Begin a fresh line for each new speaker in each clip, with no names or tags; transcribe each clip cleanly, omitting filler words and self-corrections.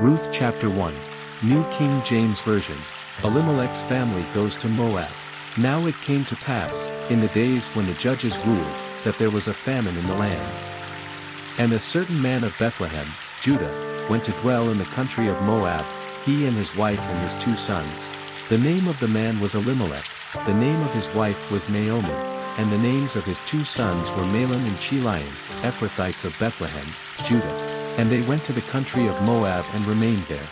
Ruth chapter 1. New King James Version. Elimelech's family goes to Moab. Now it came to pass, in the days when the judges ruled, that there was a famine in the land. And a certain man of Bethlehem, Judah, went to dwell in the country of Moab, he and his wife and his 2 sons. The name of the man was Elimelech, the name of his wife was Naomi, and the names of his 2 sons were Mahlon and Chilion, Ephrathites of Bethlehem, Judah. And they went to the country of Moab and remained there.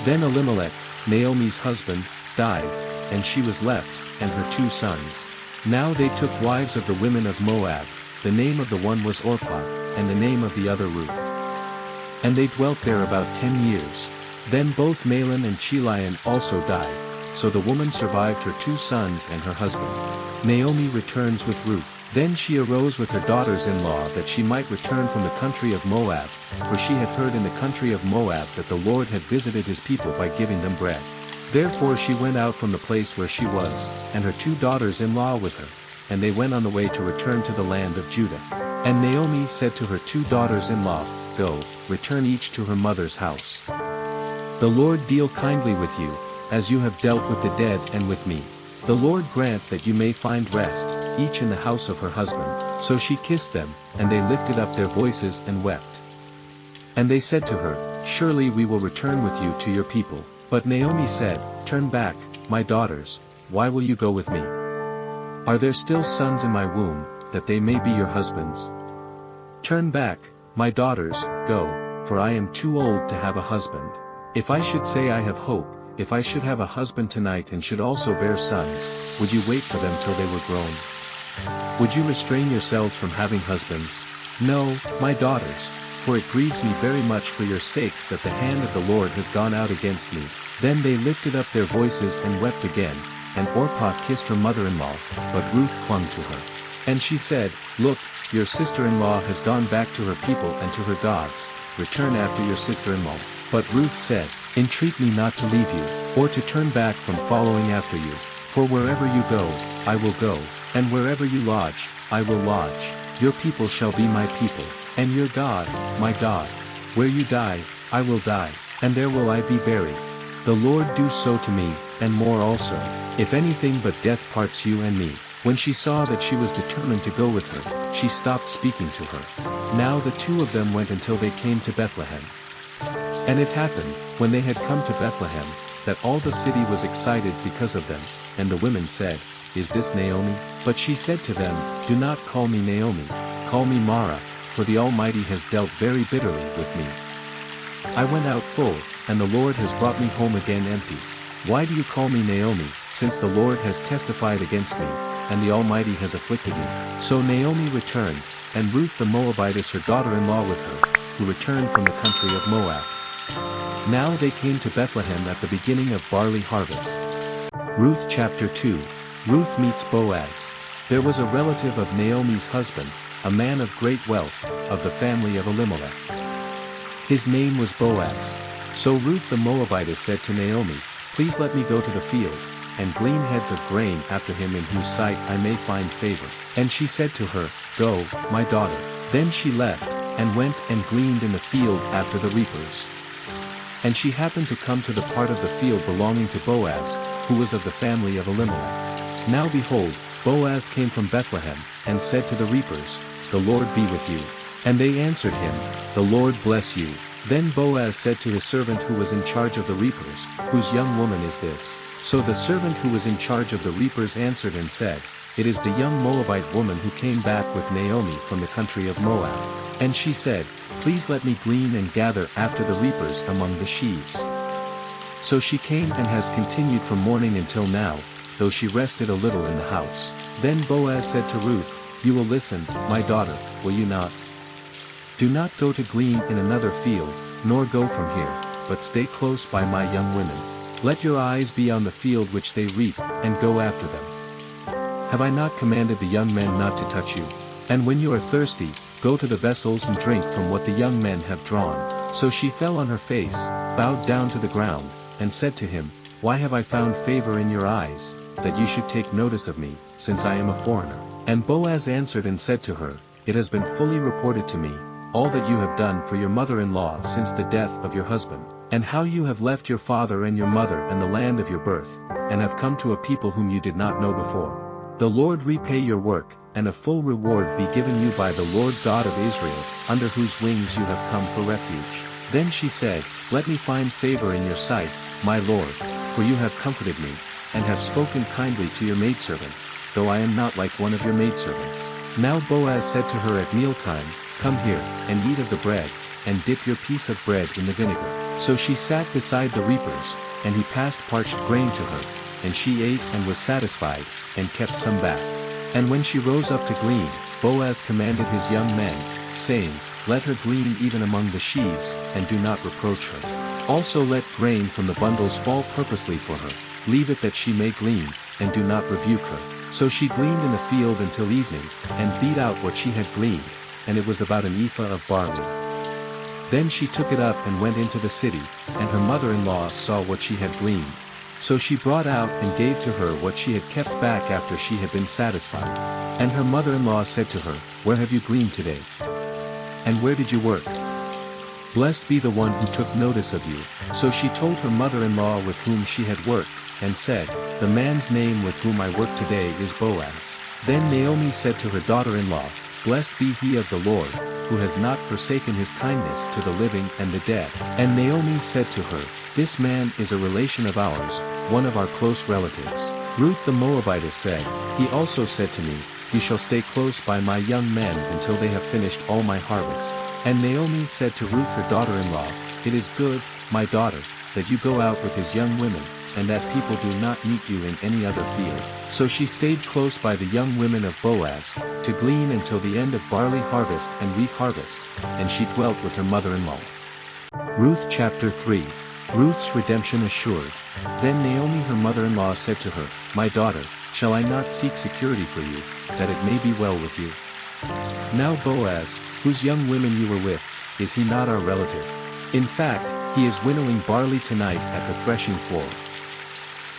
Then Elimelech, Naomi's husband, died, and she was left, and her 2 sons. Now they took wives of the women of Moab, the name of the one was Orpah, and the name of the other Ruth. And they dwelt there about 10 years. Then both Mahlon and Chilion also died, so the woman survived her 2 sons and her husband. Naomi returns with Ruth. Then she arose with her daughters-in-law that she might return from the country of Moab, for she had heard in the country of Moab that the Lord had visited his people by giving them bread. Therefore she went out from the place where she was, and her 2 daughters-in-law with her, and they went on the way to return to the land of Judah. And Naomi said to her 2 daughters-in-law, Go, return each to her mother's house. The Lord deal kindly with you, as you have dealt with the dead and with me. The Lord grant that you may find rest, each in the house of her husband. So she kissed them, and they lifted up their voices and wept. And they said to her, Surely we will return with you to your people. But Naomi said, Turn back, my daughters, why will you go with me? Are there still sons in my womb, that they may be your husbands? Turn back, my daughters, go, for I am too old to have a husband. If I should say I have hope, if I should have a husband tonight and should also bear sons, would you wait for them till they were grown? Would you restrain yourselves from having husbands? No, my daughters, for it grieves me very much for your sakes that the hand of the Lord has gone out against me. Then they lifted up their voices and wept again, and Orpah kissed her mother-in-law, but Ruth clung to her. And she said, Look, your sister-in-law has gone back to her people and to her gods, return after your sister-in-law. But Ruth said, Entreat me not to leave you, or to turn back from following after you, for wherever you go, I will go, and wherever you lodge, I will lodge. Your people shall be my people, and your God, my God. Where you die, I will die, and there will I be buried. The Lord do so to me, and more also, if anything but death parts you and me. When she saw that she was determined to go with her, she stopped speaking to her. Now the 2 of them went until they came to Bethlehem. And it happened, when they had come to Bethlehem, that all the city was excited because of them, and the women said, Is this Naomi? But she said to them, Do not call me Naomi, call me Mara, for the Almighty has dealt very bitterly with me. I went out full, and the Lord has brought me home again empty. Why do you call me Naomi, since the Lord has testified against me, and the Almighty has afflicted me? So Naomi returned, and Ruth the Moabitess her daughter-in-law with her, who returned from the country of Moab. Now they came to Bethlehem at the beginning of barley harvest. Ruth chapter 2. Ruth meets Boaz. There was a relative of Naomi's husband, a man of great wealth, of the family of Elimelech. His name was Boaz. So Ruth the Moabitess said to Naomi, Please let me go to the field, and glean heads of grain after him in whose sight I may find favor. And she said to her, Go, my daughter. Then she left, and went and gleaned in the field after the reapers. And she happened to come to the part of the field belonging to Boaz, who was of the family of Elimelech. Now behold, Boaz came from Bethlehem, and said to the reapers, The Lord be with you. And they answered him, The Lord bless you. Then Boaz said to his servant who was in charge of the reapers, Whose young woman is this? So the servant who was in charge of the reapers answered and said, It is the young Moabite woman who came back with Naomi from the country of Moab. And she said, Please let me glean and gather after the reapers among the sheaves. So she came and has continued from morning until now, though she rested a little in the house. Then Boaz said to Ruth, You will listen, my daughter, will you not? Do not go to glean in another field, nor go from here, but stay close by my young women. Let your eyes be on the field which they reap, and go after them. Have I not commanded the young men not to touch you? And when you are thirsty, go to the vessels and drink from what the young men have drawn. So she fell on her face, bowed down to the ground, and said to him, Why have I found favor in your eyes, that you should take notice of me, since I am a foreigner? And Boaz answered and said to her, It has been fully reported to me, all that you have done for your mother-in-law since the death of your husband, and how you have left your father and your mother and the land of your birth, and have come to a people whom you did not know before. The Lord repay your work, and a full reward be given you by the Lord God of Israel, under whose wings you have come for refuge. Then she said, Let me find favor in your sight, my Lord, for you have comforted me, and have spoken kindly to your maidservant, though I am not like one of your maidservants. Now Boaz said to her at mealtime, Come here, and eat of the bread, and dip your piece of bread in the vinegar. So she sat beside the reapers, and he passed parched grain to her, and she ate and was satisfied, and kept some back. And when she rose up to glean, Boaz commanded his young men, saying, Let her glean even among the sheaves, and do not reproach her. Also let grain from the bundles fall purposely for her, leave it that she may glean, and do not rebuke her. So she gleaned in the field until evening, and beat out what she had gleaned, and it was about an ephah of barley. Then she took it up and went into the city, and her mother-in-law saw what she had gleaned. So she brought out and gave to her what she had kept back after she had been satisfied. And her mother-in-law said to her, Where have you gleaned today? And where did you work? Blessed be the one who took notice of you. So she told her mother-in-law with whom she had worked, and said, The man's name with whom I work today is Boaz. Then Naomi said to her daughter-in-law, Blessed be he of the Lord, who has not forsaken his kindness to the living and the dead. And Naomi said to her, This man is a relation of ours, one of our close relatives. Ruth the Moabitess said, He also said to me, You shall stay close by my young men until they have finished all my harvest. And Naomi said to Ruth her daughter-in-law, It is good, my daughter, that you go out with his young women, and that people do not meet you in any other field. So she stayed close by the young women of Boaz, to glean until the end of barley harvest and wheat harvest, and she dwelt with her mother-in-law. Ruth chapter 3. Ruth's redemption assured. Then Naomi her mother-in-law said to her, My daughter, shall I not seek security for you, that it may be well with you? Now Boaz, whose young women you were with, is he not our relative? In fact, he is winnowing barley tonight at the threshing floor.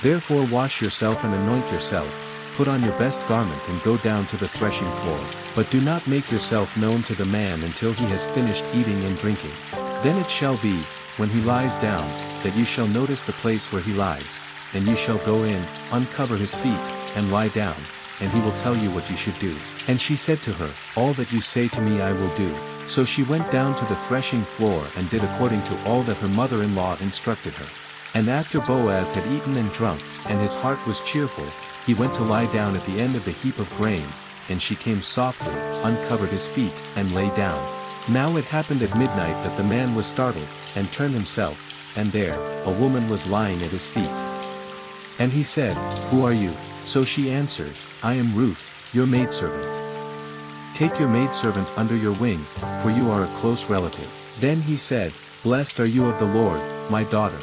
Therefore wash yourself and anoint yourself, put on your best garment and go down to the threshing floor, but do not make yourself known to the man until he has finished eating and drinking. Then it shall be, when he lies down, that you shall notice the place where he lies, and you shall go in, uncover his feet, and lie down, and he will tell you what you should do. And she said to her, All that you say to me I will do. So she went down to the threshing floor and did according to all that her mother-in-law instructed her. And after Boaz had eaten and drunk, and his heart was cheerful, he went to lie down at the end of the heap of grain, and she came softly, uncovered his feet, and lay down. Now it happened at midnight that the man was startled, and turned himself, and there, a woman was lying at his feet. And he said, Who are you? So she answered, I am Ruth, your maidservant. Take your maidservant under your wing, for you are a close relative. Then he said, Blessed are you of the Lord, my daughter.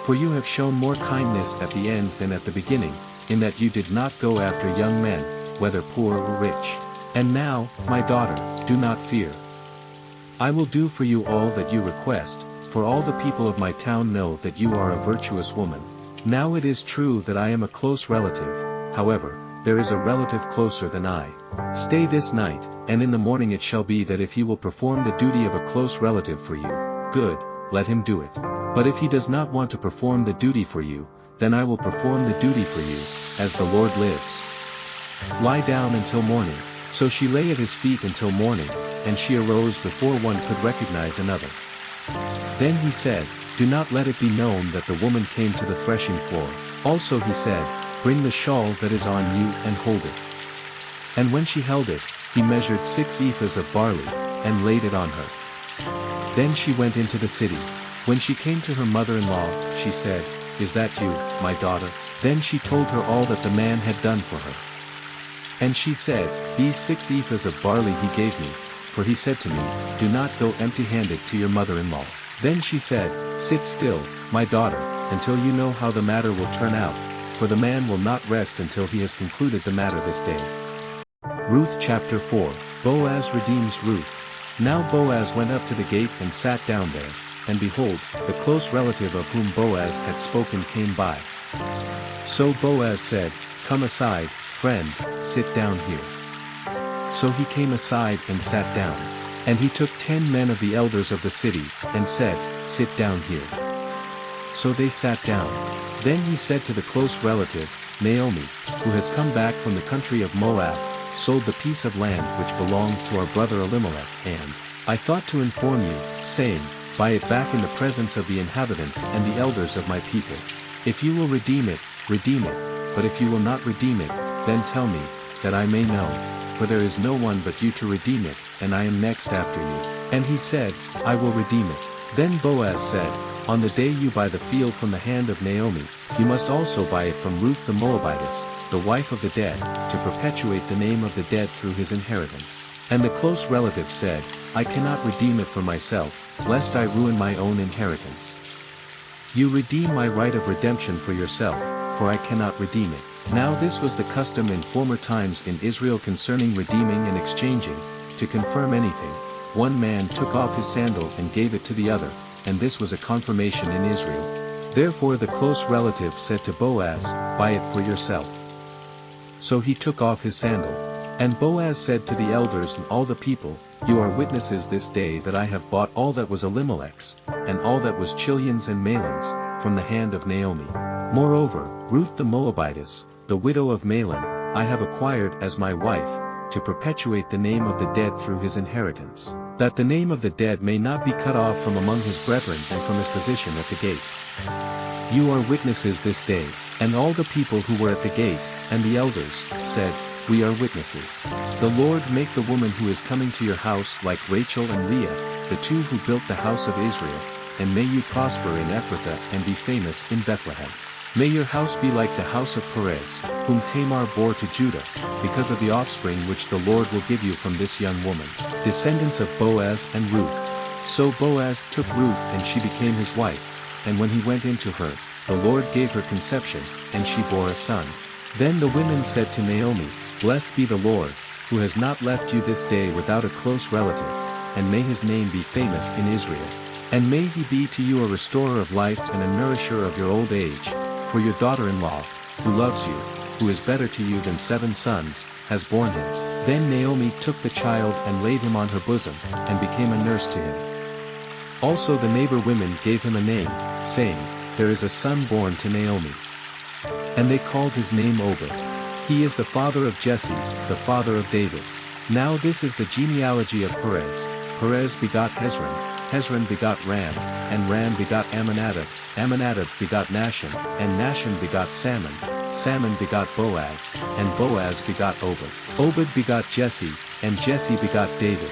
For you have shown more kindness at the end than at the beginning, in that you did not go after young men, whether poor or rich. And now, my daughter, do not fear. I will do for you all that you request, for all the people of my town know that you are a virtuous woman. Now it is true that I am a close relative, however, there is a relative closer than I. Stay this night, and in the morning it shall be that if he will perform the duty of a close relative for you, good, let him do it. But if he does not want to perform the duty for you, then I will perform the duty for you, as the Lord lives. Lie down until morning. So she lay at his feet until morning, and she arose before one could recognize another. Then he said, Do not let it be known that the woman came to the threshing floor. Also he said, Bring the shawl that is on you and hold it. And when she held it, he measured 6 ephahs of barley, and laid it on her. Then she went into the city. When she came to her mother-in-law, she said, Is that you, my daughter? Then she told her all that the man had done for her. And she said, These 6 ephahs of barley he gave me, for he said to me, Do not go empty-handed to your mother-in-law. Then she said, Sit still, my daughter, until you know how the matter will turn out, for the man will not rest until he has concluded the matter this day. Ruth chapter 4. Boaz redeems Ruth. Now Boaz went up to the gate and sat down there, and behold, the close relative of whom Boaz had spoken came by. So Boaz said, Come aside, friend, sit down here. So he came aside and sat down. And he took 10 men of the elders of the city, and said, "Sit down here." So they sat down. Then he said to the close relative, Naomi, who has come back from the country of Moab, sold the piece of land which belonged to our brother Elimelech, and I thought to inform you, saying, "Buy it back in the presence of the inhabitants and the elders of my people. If you will redeem it, but if you will not redeem it, then tell me, that I may know, for there is no one but you to redeem it, and I am next after you." And he said, "I will redeem it." Then Boaz said, "On the day you buy the field from the hand of Naomi, you must also buy it from Ruth the Moabitess, the wife of the dead, to perpetuate the name of the dead through his inheritance." And the close relative said, "I cannot redeem it for myself, lest I ruin my own inheritance. You redeem my right of redemption for yourself, for I cannot redeem it." Now this was the custom in former times in Israel concerning redeeming and exchanging. To confirm anything, one man took off his sandal and gave it to the other, and this was a confirmation in Israel. Therefore the close relative said to Boaz, "Buy it for yourself." So he took off his sandal. And Boaz said to the elders and all the people, "You are witnesses this day that I have bought all that was Elimelech's, and all that was Chilion's and Mahlon's, from the hand of Naomi. Moreover, Ruth the Moabitess, the widow of Mahlon, I have acquired as my wife, to perpetuate the name of the dead through his inheritance, that the name of the dead may not be cut off from among his brethren and from his position at the gate. You are witnesses this day." And all the people who were at the gate, and the elders, said, "We are witnesses. The Lord make the woman who is coming to your house like Rachel and Leah, the two who built the house of Israel, and may you prosper in Ephrathah and be famous in Bethlehem. May your house be like the house of Perez, whom Tamar bore to Judah, because of the offspring which the Lord will give you from this young woman, descendants of Boaz and Ruth." So Boaz took Ruth and she became his wife, and when he went into her, the Lord gave her conception, and she bore a son. Then the women said to Naomi, "Blessed be the Lord, who has not left you this day without a close relative, and may his name be famous in Israel. And may he be to you a restorer of life and a nourisher of your old age, for your daughter-in-law, who loves you, who is better to you than 7 sons, has borne him." Then Naomi took the child and laid him on her bosom, and became a nurse to him. Also the neighbor women gave him a name, saying, "There is a son born to Naomi." And they called his name Obed. He is the father of Jesse, the father of David. Now this is the genealogy of Perez. Perez begot Hezron, Hezron begot Ram, and Ram begot Amminadab, Amminadab begot Nahshon, and Nahshon begot Salmon, Salmon begot Boaz, and Boaz begot Obed. Obed begot Jesse, and Jesse begot David.